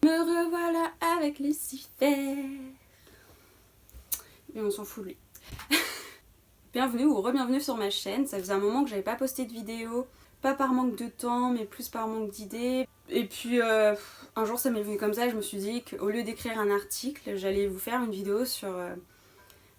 Me revoilà avec Lucifer. Et on s'en fout de lui. Bienvenue ou re-bienvenue sur ma chaîne. Ça faisait un moment que j'avais pas posté de vidéo. Pas par manque de temps, mais plus par manque d'idées. Et puis un jour ça m'est venu comme ça et je me suis dit qu'au lieu d'écrire un article, j'allais vous faire une vidéo sur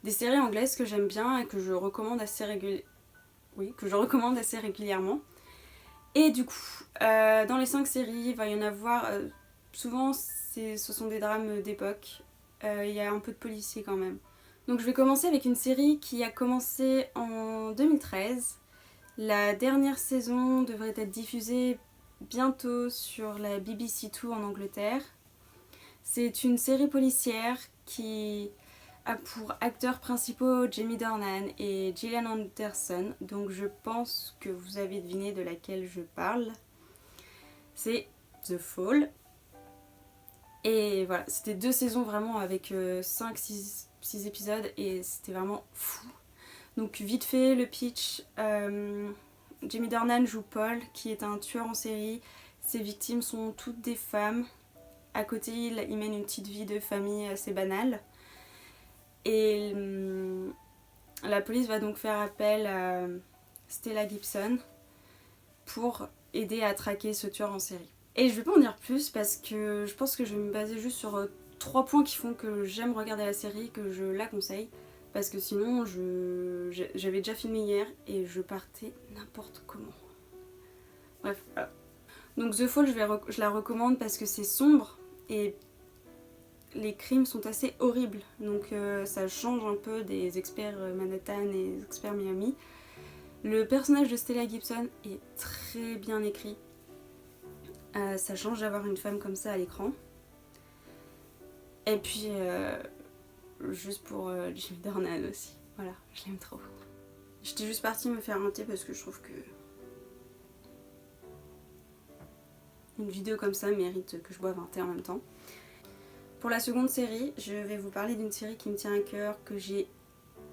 des séries anglaises que j'aime bien et que je recommande assez régulièrement. Et du coup, dans les 5 séries, il va y en avoir... souvent, ce sont des drames d'époque. Il y a un peu de policier quand même. Donc je vais commencer avec une série qui a commencé en 2013. La dernière saison devrait être diffusée bientôt sur la BBC Two en Angleterre. C'est une série policière qui a pour acteurs principaux Jamie Dornan et Gillian Anderson, donc je pense que vous avez deviné de laquelle je parle. C'est The Fall. Et voilà, c'était 2 saisons vraiment avec 5-6 épisodes et c'était vraiment fou. Donc vite fait, le pitch, Jamie Dornan joue Paul qui est un tueur en série. Ses victimes sont toutes des femmes. À côté, il mène une petite vie de famille assez banale. Et la police va donc faire appel à Stella Gibson pour aider à traquer ce tueur en série. Et je vais pas en dire plus parce que je pense que je vais me baser juste sur 3 points qui font que j'aime regarder la série, que je la conseille. Parce que sinon, j'avais déjà filmé hier et je partais n'importe comment. Bref, voilà. Donc The Fall, je la recommande parce que c'est sombre et les crimes sont assez horribles. Donc ça change un peu des experts Manhattan et des experts Miami. Le personnage de Stella Gibson est très bien écrit. Ça change d'avoir une femme comme ça à l'écran. Et puis, juste pour Jamie Dornan aussi. Voilà, je l'aime trop. J'étais juste partie me faire un thé parce que je trouve que une vidéo comme ça mérite que je boive un thé en même temps. Pour la seconde série, je vais vous parler d'une série qui me tient à cœur, que j'ai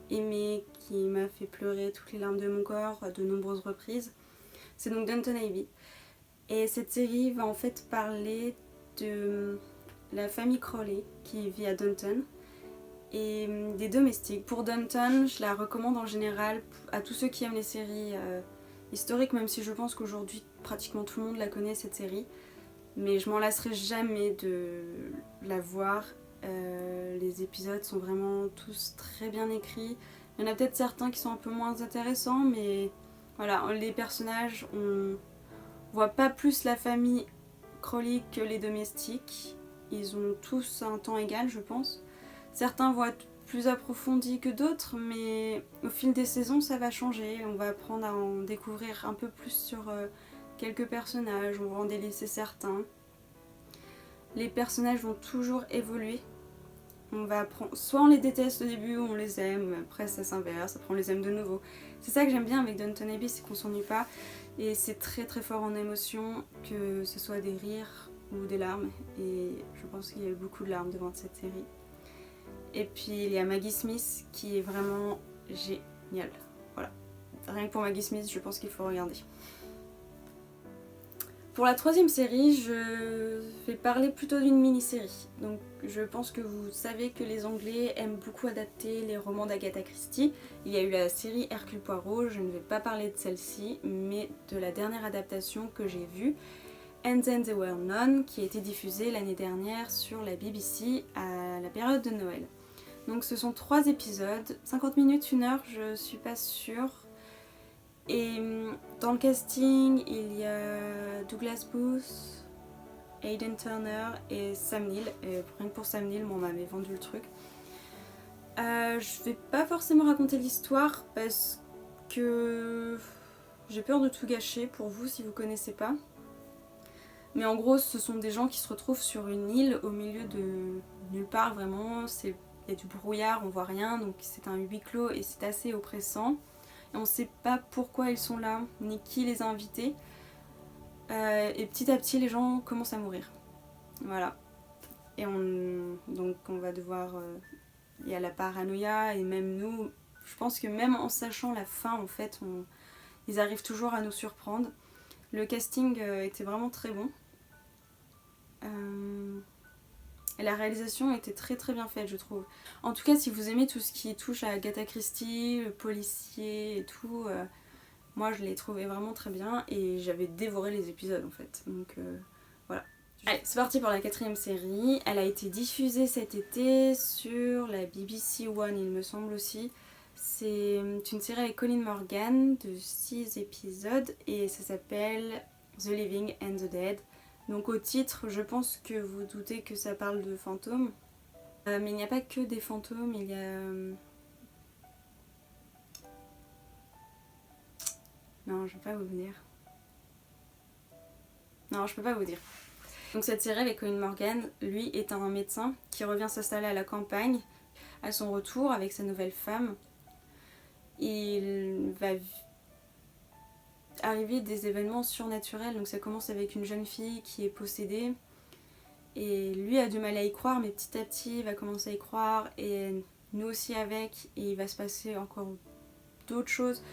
aimée, qui m'a fait pleurer toutes les larmes de mon corps à de nombreuses reprises. C'est donc Downton Abbey. Et cette série va en fait parler de la famille Crawley qui vit à Downton et des domestiques. Pour Downton, je la recommande en général à tous ceux qui aiment les séries historiques, même si je pense qu'aujourd'hui pratiquement tout le monde la connaît cette série. Mais je m'en lasserai jamais de la voir. Les épisodes sont vraiment tous très bien écrits. Il y en a peut-être certains qui sont un peu moins intéressants, mais voilà, les personnages, on voit pas plus la famille Crawley que les domestiques. Ils ont tous un temps égal, je pense. Certains vont être plus approfondis que d'autres, mais au fil des saisons, ça va changer. On va apprendre à en découvrir un peu plus sur quelques personnages, on va en délaisser certains. Les personnages vont toujours évoluer. On va apprendre, soit on les déteste au début, ou on les aime, après ça s'inverse, après on les aime de nouveau. C'est ça que j'aime bien avec Downton Abbey, c'est qu'on s'ennuie pas. Et c'est très très fort en émotion, que ce soit des rires ou des larmes. Et je pense qu'il y a eu beaucoup de larmes devant cette série. Et puis il y a Maggie Smith qui est vraiment géniale. Voilà. Rien que pour Maggie Smith, je pense qu'il faut regarder. Pour la troisième série, je vais parler plutôt d'une mini-série. Donc je pense que vous savez que les Anglais aiment beaucoup adapter les romans d'Agatha Christie. Il y a eu la série Hercule Poirot, je ne vais pas parler de celle-ci, mais de la dernière adaptation que j'ai vue, And Then There Were None, qui a été diffusée l'année dernière sur la BBC à la période de Noël. Donc ce sont 3 épisodes, 50 minutes, 1 heure, je suis pas sûre. Et dans le casting, il y a Douglas Booth, Aidan Turner et Sam Neill. Et rien que pour Sam Neill, on m'avait vendu le truc. Je vais pas forcément raconter l'histoire parce que j'ai peur de tout gâcher pour vous si vous connaissez pas. Mais en gros, ce sont des gens qui se retrouvent sur une île au milieu de nulle part vraiment. Il y a du brouillard, on voit rien, donc c'est un huis clos et c'est assez oppressant. Et on ne sait pas pourquoi ils sont là, ni qui les a invités. Et petit à petit, les gens commencent à mourir. Voilà. Et donc on va devoir... il y a la paranoïa, et même nous, je pense que même en sachant la fin, en fait, ils arrivent toujours à nous surprendre. Le casting était vraiment très bon. Et la réalisation était très bien faite, je trouve. En tout cas, si vous aimez tout ce qui touche à Agatha Christie, le policier et tout, moi je l'ai trouvé vraiment très bien et j'avais dévoré les épisodes en fait. Donc voilà. Allez, c'est parti pour la 4e série. Elle a été diffusée cet été sur la BBC One, il me semble aussi. C'est une série avec Colin Morgan de 6 épisodes et ça s'appelle The Living and the Dead. Donc au titre, je pense que vous doutez que ça parle de fantômes. Mais il n'y a pas que des fantômes, il y a... Non, je ne vais pas vous dire. Non, je peux pas vous dire. Donc cette série avec Colin Morgan, lui est un médecin qui revient s'installer à la campagne. À son retour avec sa nouvelle femme, il va arriver des événements surnaturels. Donc ça commence avec une jeune fille qui est possédée et lui a du mal à y croire, mais petit à petit il va commencer à y croire et nous aussi avec, et il va se passer encore d'autres choses.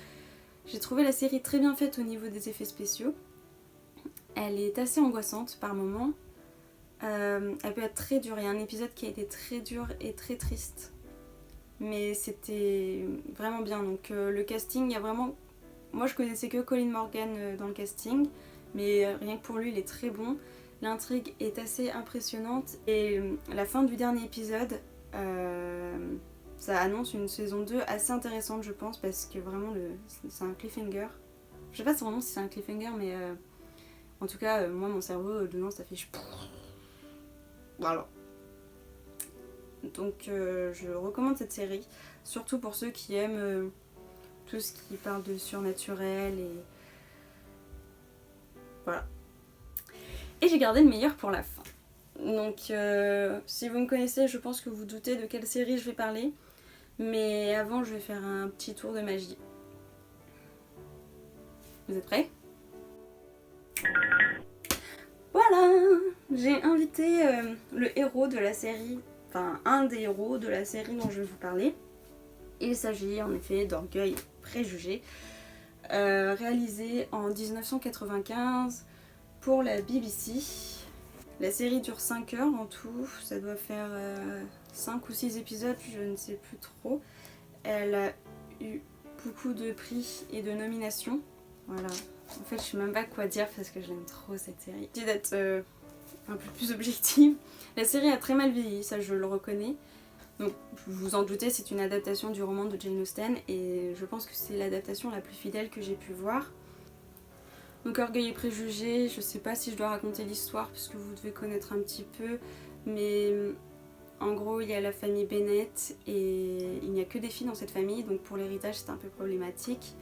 J'ai trouvé la série très bien faite au niveau des effets spéciaux. Elle est assez angoissante par moments. Elle peut être très dure. Il y a un épisode qui a été très dur et très triste. Mais c'était vraiment bien. Donc le casting, il y a vraiment... Moi je connaissais que Colin Morgan dans le casting, mais rien que pour lui il est très bon. L'intrigue est assez impressionnante et la fin du dernier épisode, ça annonce une saison 2 assez intéressante je pense, parce que vraiment c'est un cliffhanger. Je sais pas vraiment si c'est un cliffhanger, mais en tout cas moi mon cerveau dedans ça fait... Voilà. Donc je recommande cette série, surtout pour ceux qui aiment tout ce qui parle de surnaturel et voilà. Et j'ai gardé le meilleur pour la fin. Donc si vous me connaissez, je pense que vous doutez de quelle série je vais parler. Mais avant, je vais faire un petit tour de magie. Vous êtes prêts? Voilà! J'ai invité le héros de la série, enfin un des héros de la série dont je vais vous parler. Il s'agit en effet d'Orgueil et Préjugés, réalisé en 1995 pour la BBC. La série dure 5 heures en tout, ça doit faire 5 ou 6 épisodes, je ne sais plus trop. Elle a eu beaucoup de prix et de nominations. Voilà. En fait, je sais même pas quoi dire parce que j'aime trop cette série. J'ai d'être un peu plus objective. La série a très mal vieilli, ça je le reconnais. Donc, vous vous en doutez, c'est une adaptation du roman de Jane Austen et je pense que c'est l'adaptation la plus fidèle que j'ai pu voir. Donc Orgueil et Préjugés, je sais pas si je dois raconter l'histoire parce que vous devez connaître un petit peu, mais en gros il y a la famille Bennett et il n'y a que des filles dans cette famille, donc pour l'héritage c'est un peu problématique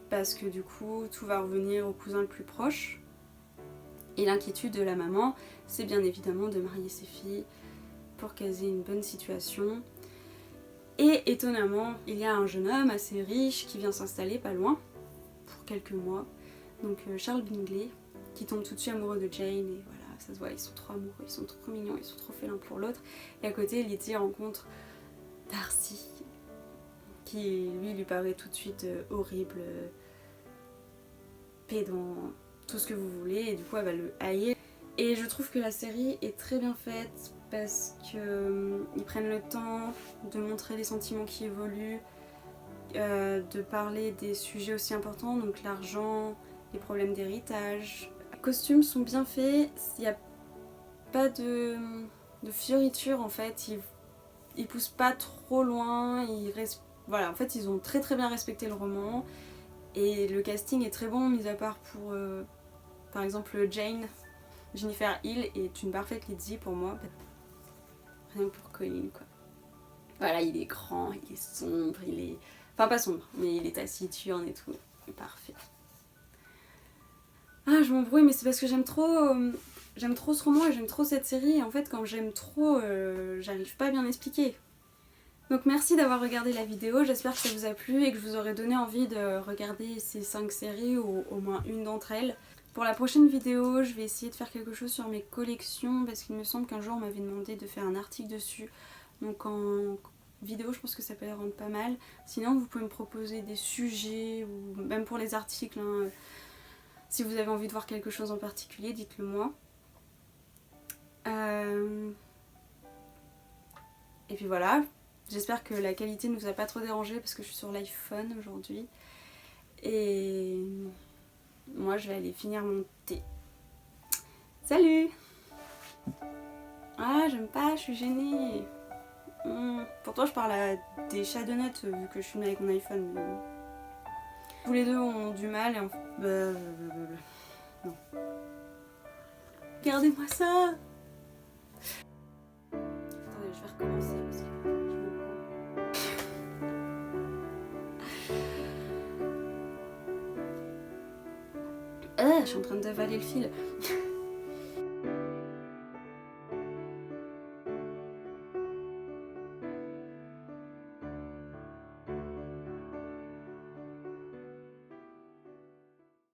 parce que du coup tout va revenir au cousin le plus proche. Et l'inquiétude de la maman, c'est bien évidemment de marier ses filles pour qu'elles aient une bonne situation. Et étonnamment, il y a un jeune homme assez riche qui vient s'installer pas loin pour quelques mois. Donc Charles Bingley, qui tombe tout de suite amoureux de Jane, et voilà, ça se voit, ils sont trop amoureux, ils sont trop mignons, ils sont trop faits l'un pour l'autre. Et à côté, Lydie rencontre Darcy, qui lui paraît tout de suite horrible, pédant, tout ce que vous voulez, et du coup elle va le haïr. Et je trouve que la série est très bien faite parce qu'ils prennent le temps de montrer les sentiments qui évoluent, de parler des sujets aussi importants, donc l'argent, les problèmes d'héritage. Les costumes sont bien faits, il n'y a pas de fioritures en fait, ils poussent pas trop loin, voilà, en fait ils ont très bien respecté le roman et le casting est très bon, mis à part pour par exemple Jennifer Hill est une parfaite Lizzie pour moi, rien que pour Colin quoi. Voilà, il est grand, il est sombre, il est... Enfin pas sombre, mais il est taciturne et tout, il est parfait. Ah, je m'embrouille, mais c'est parce que j'aime trop ce roman et j'aime trop cette série. Et en fait, quand j'aime trop, j'arrive pas à bien expliquer. Donc merci d'avoir regardé la vidéo, j'espère que ça vous a plu et que je vous aurai donné envie de regarder ces 5 séries ou au moins une d'entre elles. Pour la prochaine vidéo, je vais essayer de faire quelque chose sur mes collections parce qu'il me semble qu'un jour on m'avait demandé de faire un article dessus. Donc en vidéo, je pense que ça peut rendre pas mal. Sinon, vous pouvez me proposer des sujets ou même pour les articles, hein. Si vous avez envie de voir quelque chose en particulier, dites-le moi. Et puis voilà, j'espère que la qualité ne vous a pas trop dérangé parce que je suis sur l'iPhone aujourd'hui. Et moi je vais aller finir mon thé. Salut! Ah, j'aime pas, je suis gênée. Pourtant je parle à des chadonnettes vu que je filme avec mon iPhone. Tous les deux ont du mal et non. Regardez-moi ça! Attendez, je vais recommencer parce que je suis en train d'avaler le fil.